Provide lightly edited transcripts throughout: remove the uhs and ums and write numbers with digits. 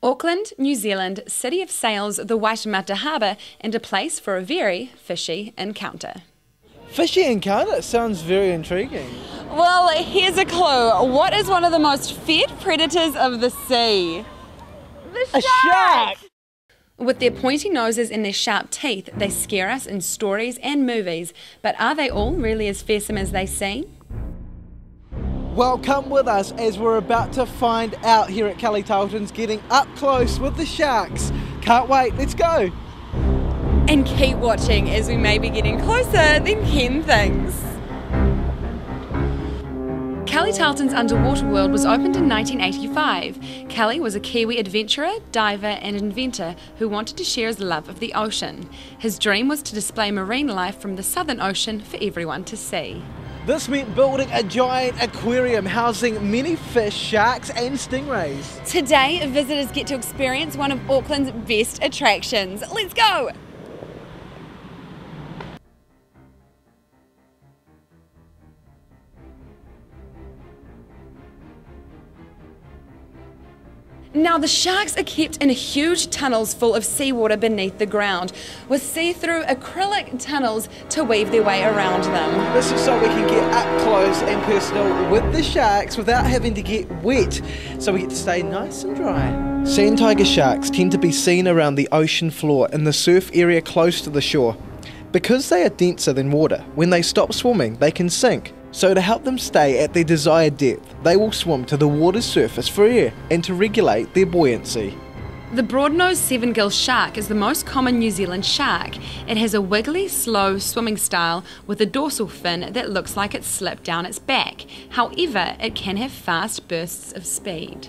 Auckland, New Zealand, city of sails, the Waitemata Harbour, and a place for a very fishy encounter. Fishy encounter sounds very intriguing. Well, here's a clue. What is one of the most feared predators of the sea? The shark! With their pointy noses and their sharp teeth, they scare us in stories and movies. But are they all really as fearsome as they seem? Well, come with us as we're about to find out here at Tarltons, getting up close with the sharks. Can't wait, let's go! And keep watching as we may be getting closer than Ken thinks. Tarltons Underwater World was opened in 1985. Kelly was a Kiwi adventurer, diver and inventor who wanted to share his love of the ocean. His dream was to display marine life from the Southern Ocean for everyone to see. This meant building a giant aquarium housing many fish, sharks and stingrays. Today, visitors get to experience one of Auckland's best attractions. Let's go! Now, the sharks are kept in huge tunnels full of seawater beneath the ground, with see-through acrylic tunnels to weave their way around them. This is so we can get up close and personal with the sharks without having to get wet, so we get to stay nice and dry. Sand tiger sharks tend to be seen around the ocean floor in the surf area close to the shore. Because they are denser than water, when they stop swimming, they can sink. So to help them stay at their desired depth, they will swim to the water's surface for air and to regulate their buoyancy. The broad-nosed seven-gill shark is the most common New Zealand shark. It has a wiggly, slow swimming style with a dorsal fin that looks like it's slipped down its back. However, it can have fast bursts of speed.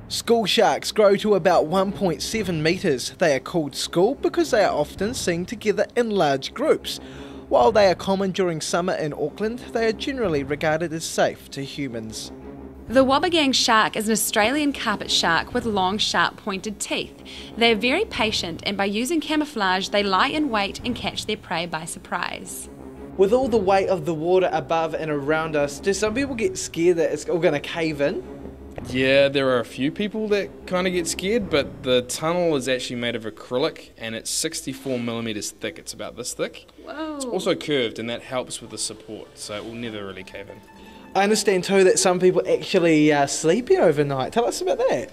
School sharks grow to about 1.7 metres. They are called school because they are often seen together in large groups. While they are common during summer in Auckland, they are generally regarded as safe to humans. The Wobbegang shark is an Australian carpet shark with long, sharp, pointed teeth. They are very patient, and by using camouflage, they lie in wait and catch their prey by surprise. With all the weight of the water above and around us, do some people get scared that it's all going to cave in? Yeah, there are a few people that kind of get scared, but the tunnel is actually made of acrylic and it's 64 millimeters thick. It's about this thick. Whoa. It's also curved, and that helps with the support, so it will never really cave in. I understand too that some people actually sleep here overnight. Tell us about that.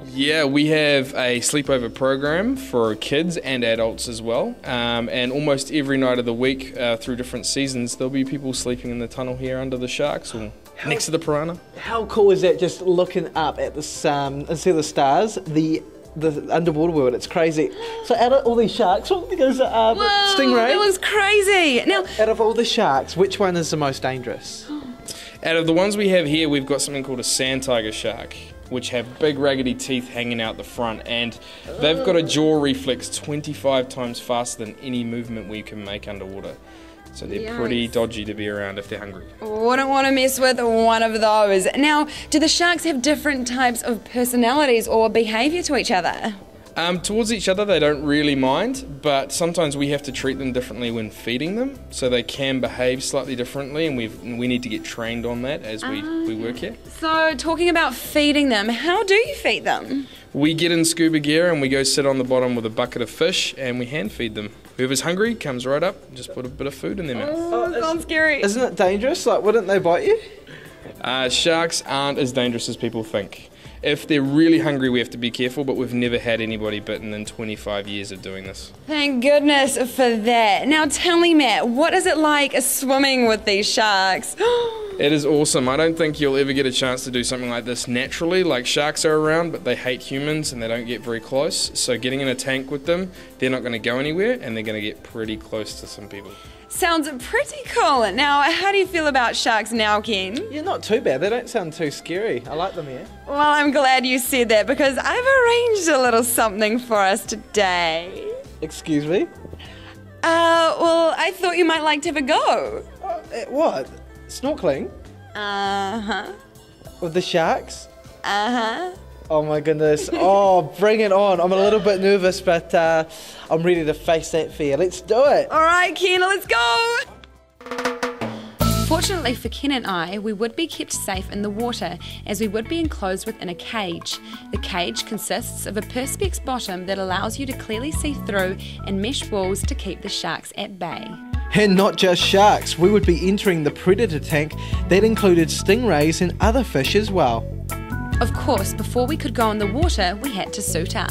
Yeah, we have a sleepover program for kids and adults as well, and almost every night of the week through different seasons there'll be people sleeping in the tunnel here under the sharks or next to the piranha. How cool is that, just looking up at the and see the stars, the underwater world? It's crazy. So out of all these sharks, there's a stingray. That was crazy. Now, out of all the sharks, which one is the most dangerous? Out of the ones we have here, we've got something called a sand tiger shark, which have big raggedy teeth hanging out the front, and they've got a jaw reflex 25 times faster than any movement we can make underwater. So they're pretty dodgy to be around if they're hungry. Wouldn't want to mess with one of those. Now, do the sharks have different types of personalities or behaviour to each other? Towards each other they don't really mind, but sometimes we have to treat them differently when feeding them, so they can behave slightly differently, and we need to get trained on that as we work here. So talking about feeding them, how do you feed them? We get in scuba gear and we go sit on the bottom with a bucket of fish and we hand feed them. Whoever's hungry comes right up and just put a bit of food in their mouth. Oh, that sounds scary. Isn't it dangerous? Like, wouldn't they bite you? Sharks aren't as dangerous as people think. If they're really hungry, we have to be careful, but we've never had anybody bitten in 25 years of doing this. Thank goodness for that. Now tell me, Matt, what is it like swimming with these sharks? It is awesome. I don't think you'll ever get a chance to do something like this naturally. Like, sharks are around, but they hate humans and they don't get very close. So getting in a tank with them, they're not going to go anywhere and they're going to get pretty close to some people. Sounds pretty cool. Now, how do you feel about sharks now, Ken? Yeah, not too bad. They don't sound too scary. I like them here. Well, I'm glad you said that because I've arranged a little something for us today. Excuse me? Well, I thought you might like to have a go. What? Snorkeling? Uh-huh. With the sharks? Uh-huh. Oh my goodness. Oh, bring it on. I'm a little bit nervous, but I'm ready to face that fear. Let's do it. All right, Ken, let's go. Fortunately for Ken and I, we would be kept safe in the water as we would be enclosed within a cage. The cage consists of a perspex bottom that allows you to clearly see through and mesh walls to keep the sharks at bay. And not just sharks, we would be entering the predator tank that included stingrays and other fish as well. Of course, before we could go in the water, we had to suit up.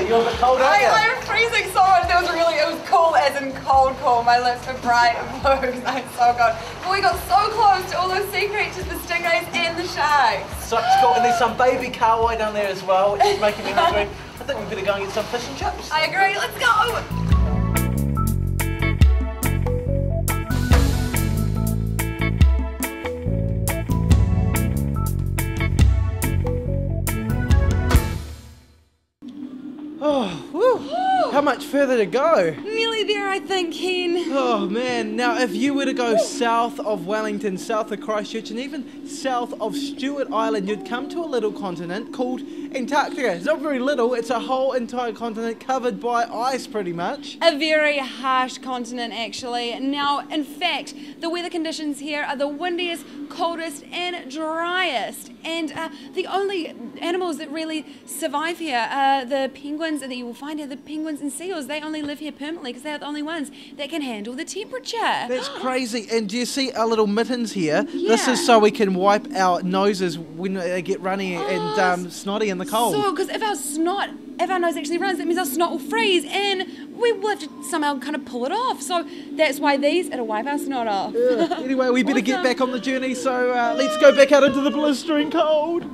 You're a bit cold, aren't you? I'm freezing so much. It was cool as in cold. My lips are bright and blue. I'm so cold. But we got so close to all those sea creatures, the stingrays and the sharks. So it's cool. And there's some baby kahawai down there as well, which is making me hungry. I think we better go and get some fish and chips. I agree. Let's go. Oh, whew. How much further to go? Nearly there, I think, Ken. Oh man, now if you were to go south of Wellington, south of Christchurch, and even south of Stewart Island, you'd come to a little continent called Antarctica. It's not very little, it's a whole entire continent covered by ice pretty much. A very harsh continent, actually. Now, in fact, the weather conditions here are the windiest, coldest, and driest. And the only animals that really survive here are the penguins that you will find here, the penguins and seals. They only live here permanently because they're the only ones that can handle the temperature. That's crazy. And do you see our little mittens here? Yeah. This is so we can wipe our noses when they get runny and snotty in the cold. So, because if our nose actually runs, that means our snot will freeze and we will have to somehow kind of pull it off. So that's why it'll wipe our snot off. Yeah. Anyway, we better get back on the journey, so let's go back out into the blistering cold.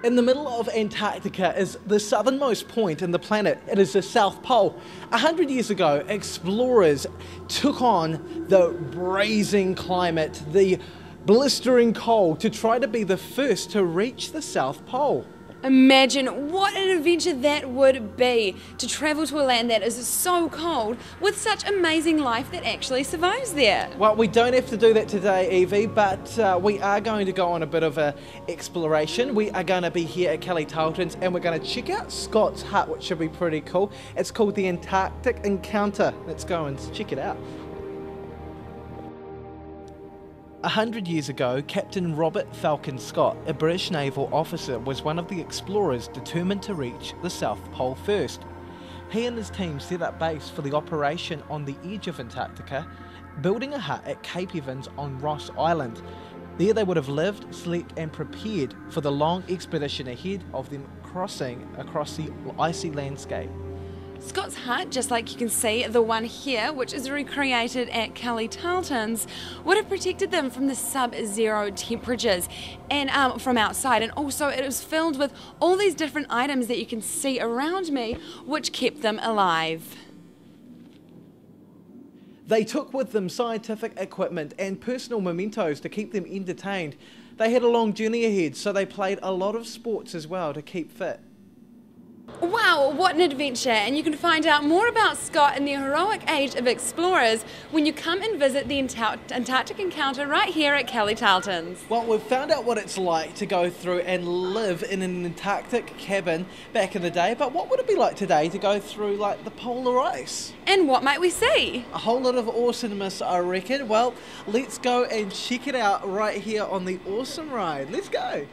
In the middle of Antarctica is the southernmost point in the planet. It is the South Pole. 100 years ago, explorers took on the braising climate, the blistering cold, to try to be the first to reach the South Pole. Imagine what an adventure that would be, to travel to a land that is so cold with such amazing life that actually survives there. Well, we don't have to do that today, Evie, but we are going to go on a bit of an exploration. We are going to be here at Tarltons and we're going to check out Scott's hut, which should be pretty cool. It's called the Antarctic Encounter. Let's go and check it out. 100 years ago, Captain Robert Falcon Scott, a British naval officer, was one of the explorers determined to reach the South Pole first. He and his team set up base for the operation on the edge of Antarctica, building a hut at Cape Evans on Ross Island. There they would have lived, slept and prepared for the long expedition ahead of them crossing across the icy landscape. Scott's hut, just like you can see, the one here, which is recreated at Tarltons, would have protected them from the sub-zero temperatures and from outside. And also it was filled with all these different items that you can see around me, which kept them alive. They took with them scientific equipment and personal mementos to keep them entertained. They had a long journey ahead, so they played a lot of sports as well to keep fit. Wow, what an adventure! And you can find out more about Scott and the heroic age of explorers when you come and visit the Antarctic encounter right here at Tarltons. Well, we've found out what it's like to go through and live in an Antarctic cabin back in the day, but what would it be like today to go through like the polar ice? And what might we see? A whole lot of awesomeness, I reckon. Well, let's go and check it out right here on the awesome ride. Let's go!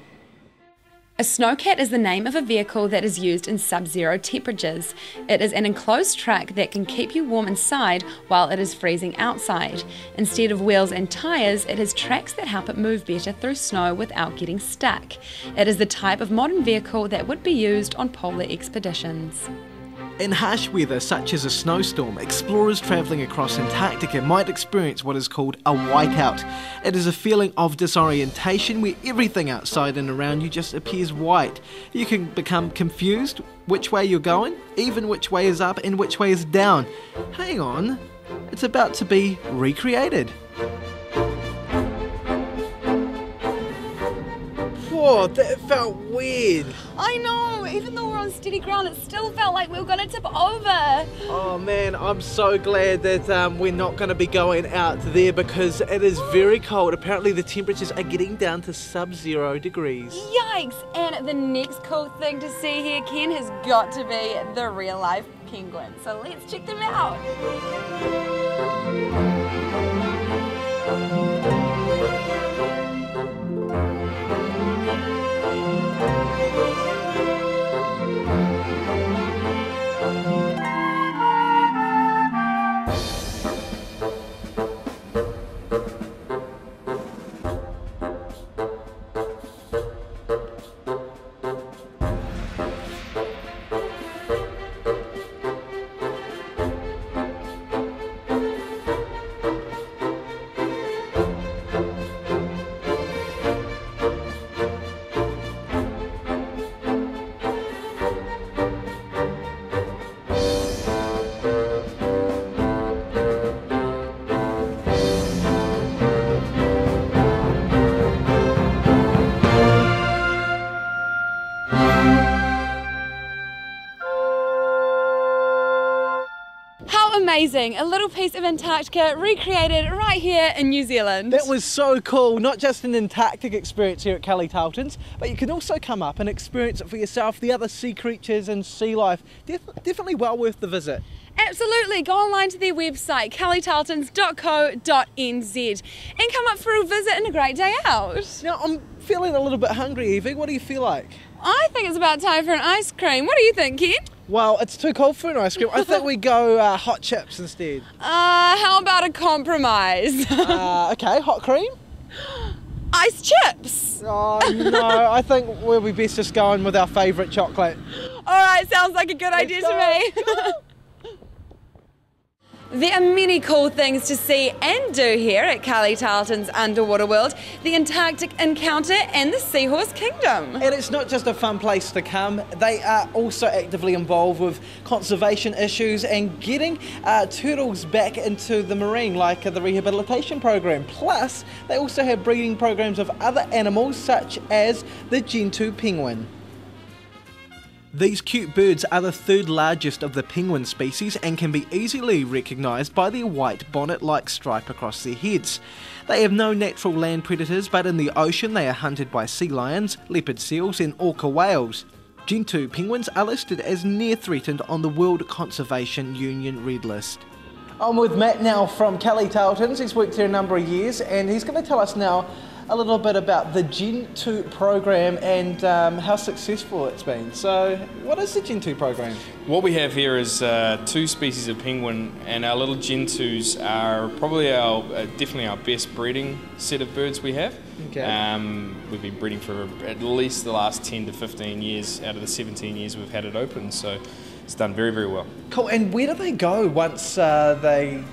A snowcat is the name of a vehicle that is used in sub-zero temperatures. It is an enclosed truck that can keep you warm inside while it is freezing outside. Instead of wheels and tyres, it has tracks that help it move better through snow without getting stuck. It is the type of modern vehicle that would be used on polar expeditions. In harsh weather such as a snowstorm, explorers travelling across Antarctica might experience what is called a whiteout. It is a feeling of disorientation where everything outside and around you just appears white. You can become confused which way you're going, even which way is up and which way is down. Hang on, it's about to be recreated. Whoa, that felt weird. I know, even though we're on steady ground, it still felt like we were going to tip over. Oh man, I'm so glad that we're not going to be going out there because it is very cold. Apparently the temperatures are getting down to sub-zero degrees. Yikes! And the next cool thing to see here, Ken, has got to be the real life penguin. So let's check them out. Amazing, a little piece of Antarctica recreated right here in New Zealand. That was so cool, not just an Antarctic experience here at Tarltons, but you can also come up and experience it for yourself, the other sea creatures and sea life. Definitely well worth the visit. Absolutely, go online to their website, tarltons.co.nz and come up for a visit and a great day out. Now, I'm feeling a little bit hungry, Evie. What do you feel like? I think it's about time for an ice cream. What do you think, Ken? Well, it's too cold for an ice cream. I think we go hot chips instead. How about a compromise? Okay, hot cream? Ice chips! Oh no, I think we'll be best just going with our favourite chocolate. Alright, sounds like a good idea to me. There are many cool things to see and do here at Tarltons Underwater World, the Antarctic Encounter and the Seahorse Kingdom. And it's not just a fun place to come, they are also actively involved with conservation issues and getting turtles back into the marine, like the rehabilitation program. Plus, they also have breeding programs of other animals such as the Gentoo Penguin. These cute birds are the third largest of the penguin species and can be easily recognised by their white bonnet-like stripe across their heads. They have no natural land predators, but in the ocean they are hunted by sea lions, leopard seals and orca whales. Gentoo penguins are listed as near threatened on the World Conservation Union Red List. I'm with Matt now from Tarltons. He's worked here a number of years and he's going to tell us now a little bit about the Gentoo program and how successful it's been. So, what is the Gentoo program? What we have here is two species of penguin, and our little Gentoos are probably definitely our best breeding set of birds we have. Okay. We've been breeding for at least the last 10 to 15 years out of the 17 years we've had it open, so it's done very, very well. Cool, and where do they go once they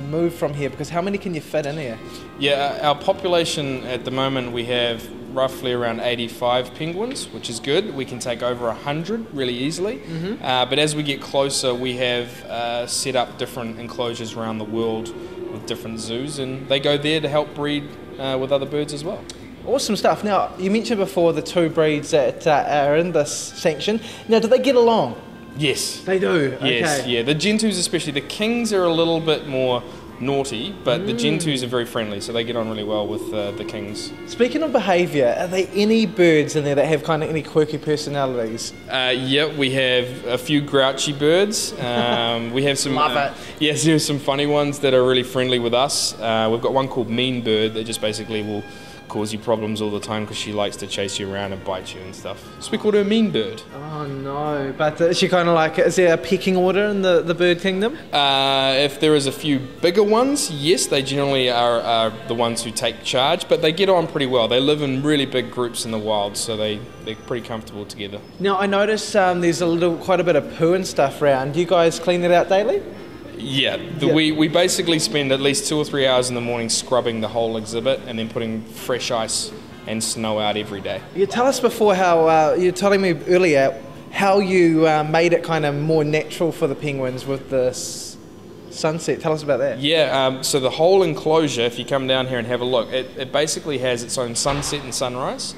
move from here? Because how many can you fit in here? Yeah, our population at the moment, we have roughly around 85 penguins, which is good. We can take over 100 really easily. Mm-hmm. But as we get closer, we have set up different enclosures around the world with different zoos, and they go there to help breed with other birds as well. Awesome stuff. Now, you mentioned before the two breeds that are in this sanction. Now, do they get along? Yes. They do? Yes, okay. yeah. The Gentoos especially, the Kings are a little bit more naughty, but the Gentoos are very friendly, so they get on really well with the Kings. Speaking of behaviour, are there any birds in there that have kind of any quirky personalities? Yeah, we have a few grouchy birds. We have some. Love it. Yes, there's some funny ones that are really friendly with us. We've got one called Mean Bird that just basically will cause you problems all the time because she likes to chase you around and bite you and stuff. So we called her Mean Bird. Oh no, but is she kind of like, is there a pecking order in the bird kingdom? If there is a few bigger ones, yes, they generally are the ones who take charge, but they get on pretty well. They live in really big groups in the wild, so they're pretty comfortable together. Now I notice there's quite a bit of poo and stuff around. Do you guys clean it out daily? Yeah, we basically spend at least 2 or 3 hours in the morning scrubbing the whole exhibit and then putting fresh ice and snow out every day. You tell us before how, you were telling me earlier, how you made it kind of more natural for the penguins with the sunset. Tell us about that. Yeah, so the whole enclosure, if you come down here and have a look, it basically has its own sunset and sunrise.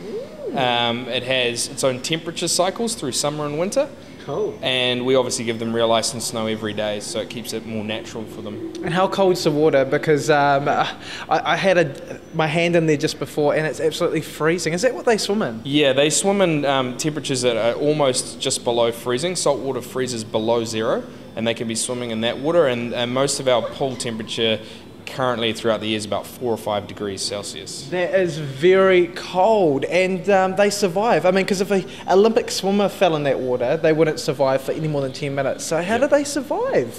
It has its own temperature cycles through summer and winter. Cool. And we obviously give them real ice and snow every day, so it keeps it more natural for them. And how cold's the water? Because I had my hand in there just before and it's absolutely freezing. Is that what they swim in? Yeah, they swim in temperatures that are almost just below freezing. Salt water freezes below zero, and they can be swimming in that water. And most of our pool temperature currently throughout the year is about 4 or 5 degrees Celsius. That is very cold, and they survive. I mean, because if an Olympic swimmer fell in that water, they wouldn't survive for any more than 10 minutes. So how do they survive?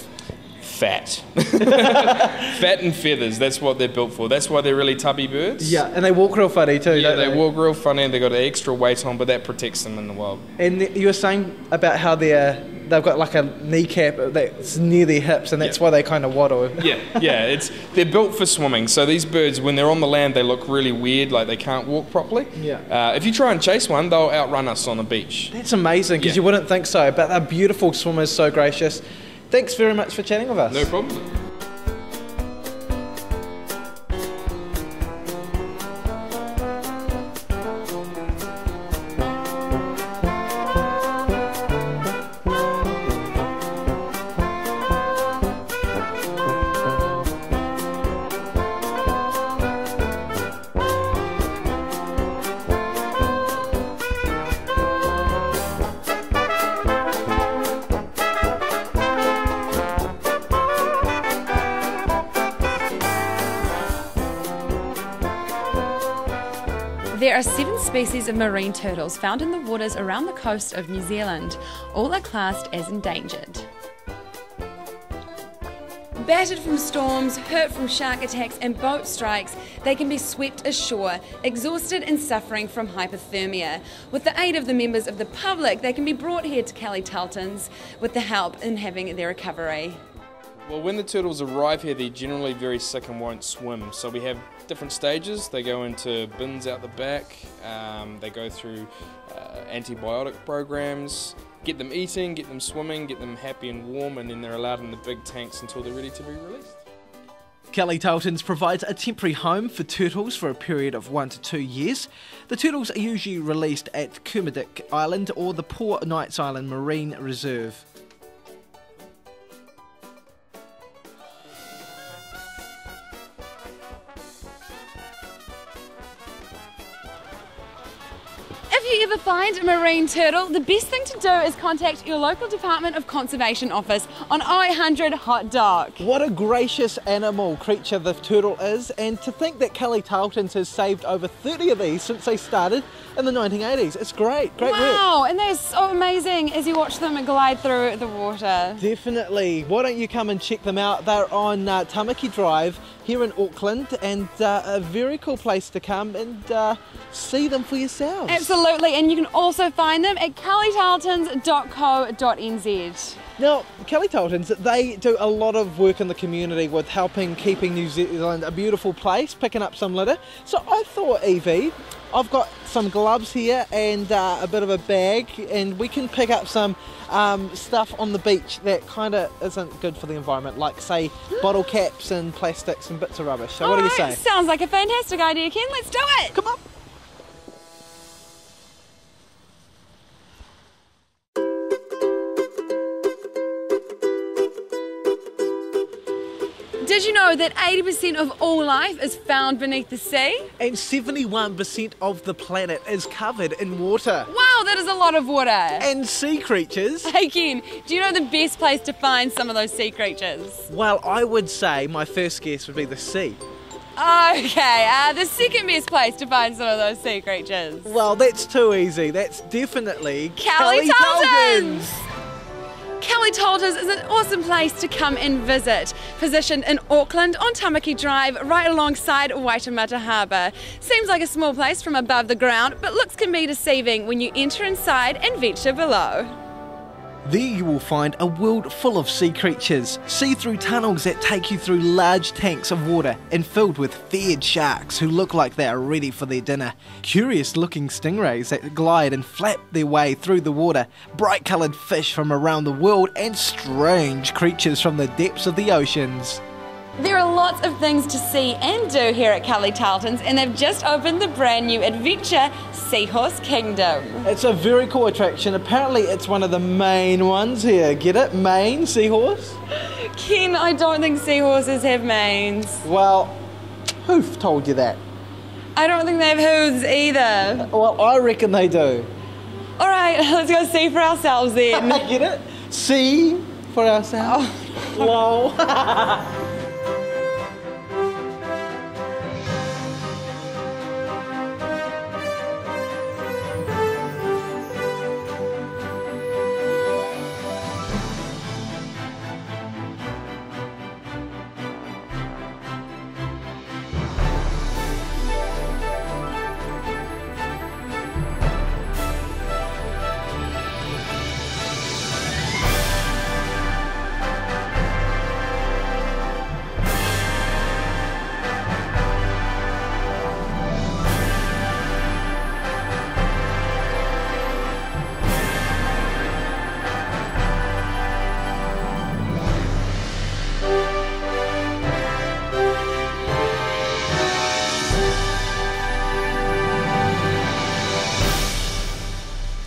Fat. Fat and feathers, that's what they're built for. That's why they're really tubby birds. Yeah, and they walk real funny too, Yeah, don't they walk real funny and they've got an extra weight on, but that protects them in the wild. And you were saying about how they've got like a kneecap that's near their hips, and that's why they kind of waddle. Yeah, they're built for swimming. So these birds, when they're on the land, they look really weird, like they can't walk properly. Yeah. If you try and chase one, they'll outrun us on the beach. That's amazing, because you wouldn't think so, but they're beautiful swimmers, so gracious. Thanks very much for chatting with us. No problem. There are 7 species of marine turtles found in the waters around the coast of New Zealand. All are classed as endangered. Battered from storms, hurt from shark attacks and boat strikes, they can be swept ashore, exhausted and suffering from hypothermia. With the aid of the members of the public, they can be brought here to Tarltons with the help in having their recovery. Well, when the turtles arrive here, they're generally very sick and won't swim. So we have different stages. They go into bins out the back. They go through antibiotic programs, get them eating, get them swimming, get them happy and warm, and then they're allowed in the big tanks until they're ready to be released. Tarltons provides a temporary home for turtles for a period of 1 to 2 years. The turtles are usually released at Kermadec Island or the Poor Knights Island Marine Reserve. If you ever find a marine turtle, the best thing to do is contact your local Department of Conservation office on 0800 Hot Doc. What a gracious animal creature the turtle is, and to think that Tarltons has saved over 30 of these since they started in the 1980s. It's great work. Wow, and they're so amazing as you watch them glide through the water. Definitely. Why don't you come and check them out? They're on Tamaki Drive here in Auckland, and a very cool place to come and see them for yourselves. Absolutely, and you can also find them at kellytarltons.co.nz. Now, Tarltons, they do a lot of work in the community with helping keeping New Zealand a beautiful place, picking up some litter. So I thought, Evie, I've got some gloves here and a bit of a bag, and we can pick up some stuff on the beach that kind of isn't good for the environment, like say bottle caps and plastics and bits of rubbish. So what do you say? Sounds like a fantastic idea, Ken. Let's do it. Come on. Did you know that 80% of all life is found beneath the sea? And 71% of the planet is covered in water. Wow, that is a lot of water. And sea creatures. Hey Ken, do you know the best place to find some of those sea creatures? Well, I would say my first guess would be the sea. Okay, the second best place to find some of those sea creatures. Well, that's too easy. That's definitely Tarltons! Tarltons is an awesome place to come and visit. Positioned in Auckland on Tamaki Drive, right alongside Waitemata Harbour. Seems like a small place from above the ground, but looks can be deceiving when you enter inside and venture below. There you will find a world full of sea creatures, see-through tunnels that take you through large tanks of water and filled with feared sharks who look like they are ready for their dinner, curious-looking stingrays that glide and flap their way through the water, bright-coloured fish from around the world and strange creatures from the depths of the oceans. There are lots of things to see and do here at Tarltons, and they've just opened the brand new adventure, Seahorse Kingdom. It's a very cool attraction. Apparently it's one of the main ones here. Get it? Main seahorse? Ken, I don't think seahorses have manes. Well, who told you that? I don't think they have hooves either. Well, I reckon they do. Alright, let's go see for ourselves then. Get it? See for ourselves. Oh. Lol.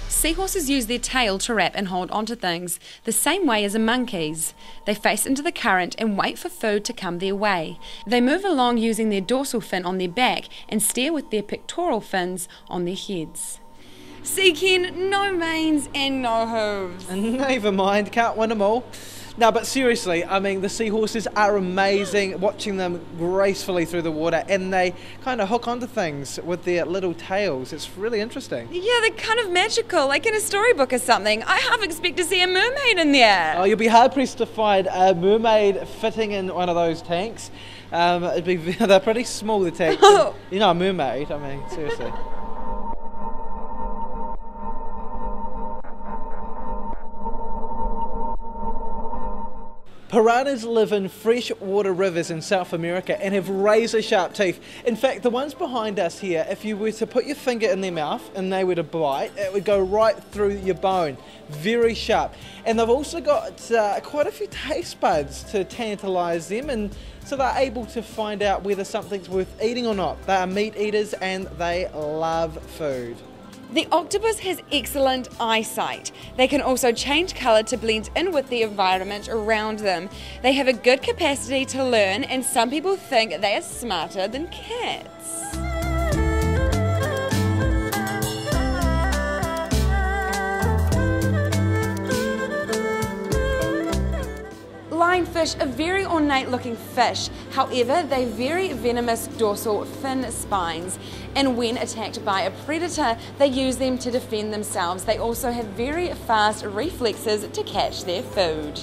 Seahorses use their tail to wrap and hold onto things, the same way as a monkey's. They face into the current and wait for food to come their way. They move along using their dorsal fin on their back and steer with their pectoral fins on their heads. See Ken, no manes and no hooves. Never mind, can't win them all. No, but seriously, I mean, the seahorses are amazing, watching them gracefully through the water, and they kind of hook onto things with their little tails. It's really interesting. Yeah, they're kind of magical, like in a storybook or something. I half expect to see a mermaid in there. Oh, you'll be hard-pressed to find a mermaid fitting in one of those tanks. They're pretty small, the tanks. You know, a mermaid, I mean, seriously. Piranhas live in freshwater rivers in South America and have razor-sharp teeth. In fact, the ones behind us here, if you were to put your finger in their mouth and they were to bite, it would go right through your bone. Very sharp. And they've also got quite a few taste buds to tantalise them, and so they're able to find out whether something's worth eating or not. They are meat eaters and they love food. The octopus has excellent eyesight. They can also change colour to blend in with the environment around them. They have a good capacity to learn, and some people think they are smarter than cats. Lionfish are very ornate looking fish, however they're very venomous dorsal fin spines, and when attacked by a predator they use them to defend themselves. They also have very fast reflexes to catch their food.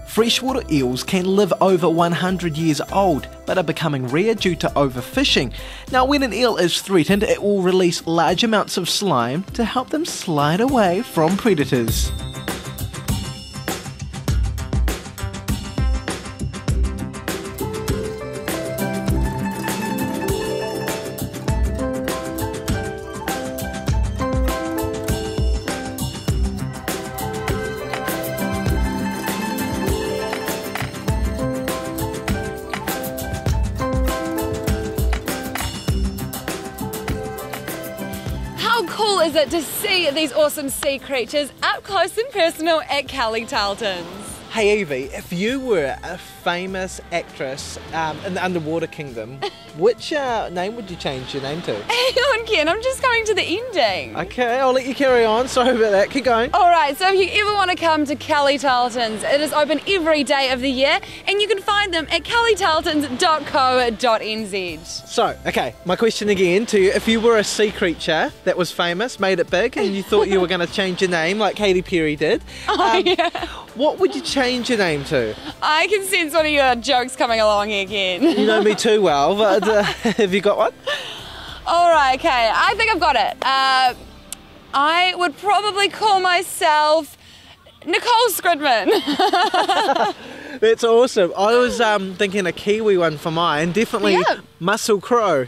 Freshwater eels can live over 100 years old, but are becoming rare due to overfishing. Now, when an eel is threatened, it will release large amounts of slime to help them slide away from predators. How cool is it to see these awesome sea creatures up close and personal at Tarltons? Hey Evie, if you were a famous actress in the Underwater Kingdom, which name would you change your name to? Hang on, Ken, I'm just coming to the ending. Okay, I'll let you carry on. Sorry about that. Keep going. Alright, so if you ever want to come to Kelly Tarltons, it is open every day of the year and you can find them at kellytarltons.co.nz. So, okay, my question again to you. If you were a sea creature that was famous, made it big, and you thought you were going to change your name like Katy Perry did, what would you change your name to? I can sense one of your jokes coming along here, Ken. You know me too well, but have you got one? Alright, okay, I think I've got it. I would probably call myself Nicole Scridman. That's awesome. I was thinking a Kiwi one for mine, definitely Muscle Crow.